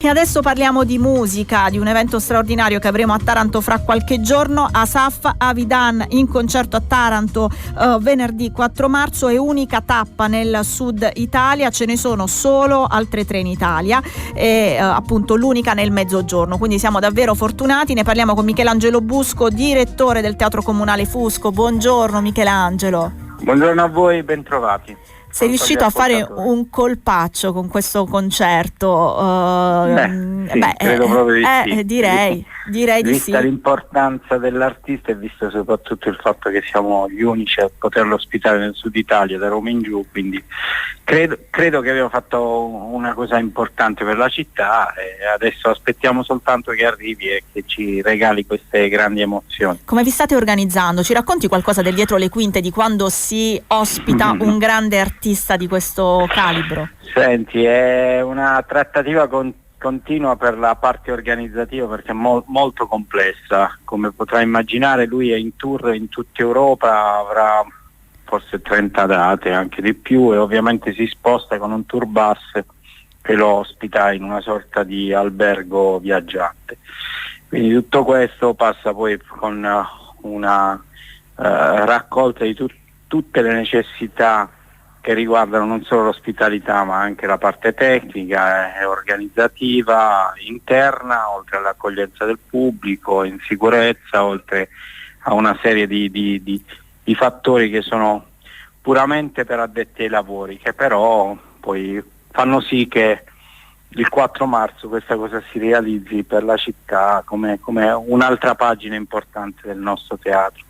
E adesso parliamo di musica, di un evento straordinario che avremo a Taranto fra qualche giorno. Asaf Avidan in concerto a Taranto venerdì 4 marzo, è unica tappa nel sud Italia, ce ne sono solo altre 3 in Italia e appunto l'unica nel mezzogiorno, quindi siamo davvero fortunati. Ne parliamo con Michelangelo Busco, direttore del Teatro Comunale Fusco. Buongiorno Michelangelo. Buongiorno a voi, bentrovati. Sei riuscito a fare un colpaccio con questo concerto? Credo proprio di sì. Direi di sì. Vista l'importanza dell'artista e visto soprattutto il fatto che siamo gli unici a poterlo ospitare nel sud Italia, da Roma in giù, quindi credo che abbiamo fatto una cosa importante per la città e adesso aspettiamo soltanto che arrivi e che ci regali queste grandi emozioni. Come vi state organizzando? Ci racconti qualcosa del dietro le quinte di quando si ospita un grande artista di questo calibro? Senti, è una trattativa continua per la parte organizzativa perché è molto complessa. Come potrai immaginare, lui è in tour in tutta Europa, avrà forse 30 date, anche di più, e ovviamente si sposta con un tour bus che lo ospita in una sorta di albergo viaggiante. Quindi tutto questo passa poi con una raccolta di tutte le necessità che riguardano non solo l'ospitalità ma anche la parte tecnica e organizzativa interna, oltre all'accoglienza del pubblico, in sicurezza, oltre a una serie di fattori che sono puramente per addetti ai lavori, che però poi fanno sì che il 4 marzo questa cosa si realizzi per la città come un'altra pagina importante del nostro teatro.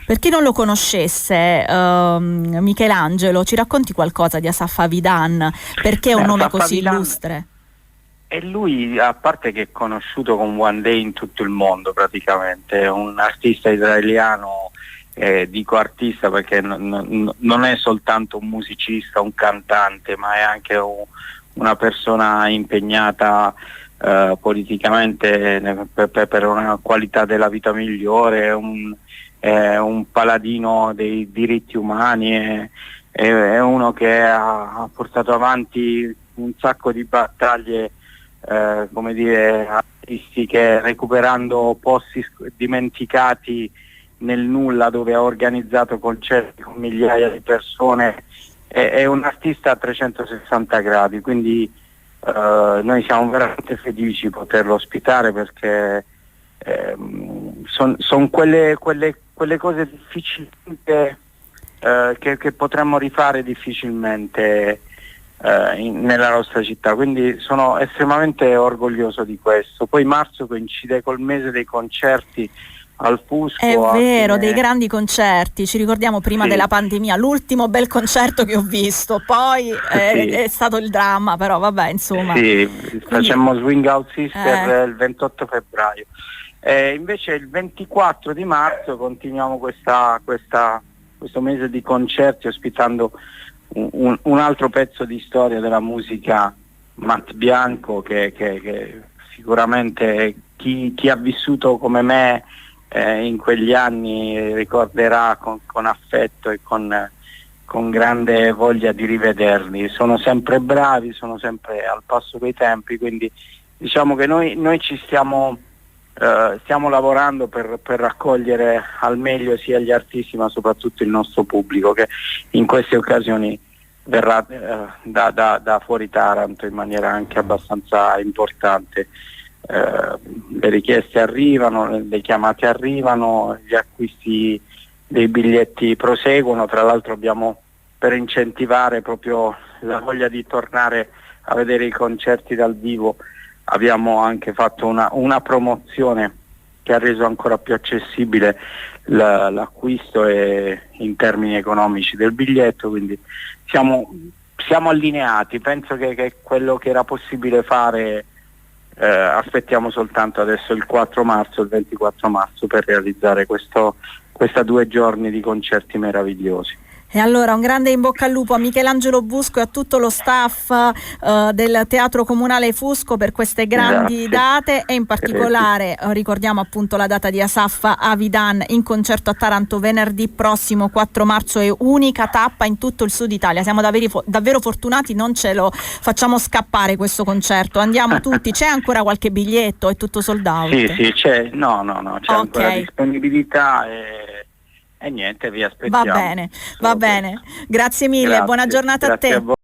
Per chi non lo conoscesse, Michelangelo, ci racconti qualcosa di Asaf Avidan? Perché è un nome così illustre? E lui, a parte che è conosciuto con One Day in tutto il mondo praticamente, è un artista israeliano, dico artista perché non è soltanto un musicista, un cantante, ma è anche una persona impegnata politicamente per una qualità della vita migliore, è un paladino dei diritti umani, è uno che ha portato avanti un sacco di battaglie artistiche, recuperando posti dimenticati nel nulla, dove ha organizzato concerti con migliaia di persone. È un artista a 360 gradi, quindi noi siamo veramente felici di poterlo ospitare perché sono quelle cose difficilmente che potremmo rifare difficilmente nella nostra città, quindi sono estremamente orgoglioso di questo. Poi marzo coincide col mese dei concerti al Fusco. È vero, dei grandi concerti, ci ricordiamo prima della pandemia, l'ultimo bel concerto che ho visto, poi è stato il dramma, però vabbè, insomma. Sì, facemmo Swing Out Sister il 28 febbraio. Invece il 24 di marzo continuiamo questo mese di concerti ospitando un altro pezzo di storia della musica, Matt Bianco, che sicuramente chi ha vissuto come me in quegli anni ricorderà con affetto e con grande voglia di rivederli. Sono sempre bravi, sono sempre al passo coi tempi, quindi diciamo che noi ci stiamo lavorando per raccogliere al meglio sia gli artisti ma soprattutto il nostro pubblico, che in queste occasioni verrà da fuori Taranto in maniera anche abbastanza importante. Le richieste arrivano, le chiamate arrivano, gli acquisti dei biglietti proseguono. Tra l'altro abbiamo, per incentivare proprio la voglia di tornare a vedere i concerti dal vivo, abbiamo anche fatto una promozione che ha reso ancora più accessibile l'acquisto in termini economici del biglietto, quindi siamo allineati. Penso che quello che era possibile fare aspettiamo soltanto adesso il 4 marzo, il 24 marzo per realizzare questa 2 giorni di concerti meravigliosi. E allora un grande in bocca al lupo a Michelangelo Busco e a tutto lo staff del Teatro Comunale Fusco per queste grandi date, e in particolare ricordiamo appunto la data di Asaf Avidan in concerto a Taranto venerdì prossimo 4 marzo, è unica tappa in tutto il Sud Italia. Siamo davvero fortunati, non ce lo facciamo scappare questo concerto, andiamo tutti. C'è ancora qualche biglietto? È tutto sold out? Sì, c'è, no, c'è ancora disponibilità e niente, vi aspettiamo. Va bene, grazie mille, buona giornata a te.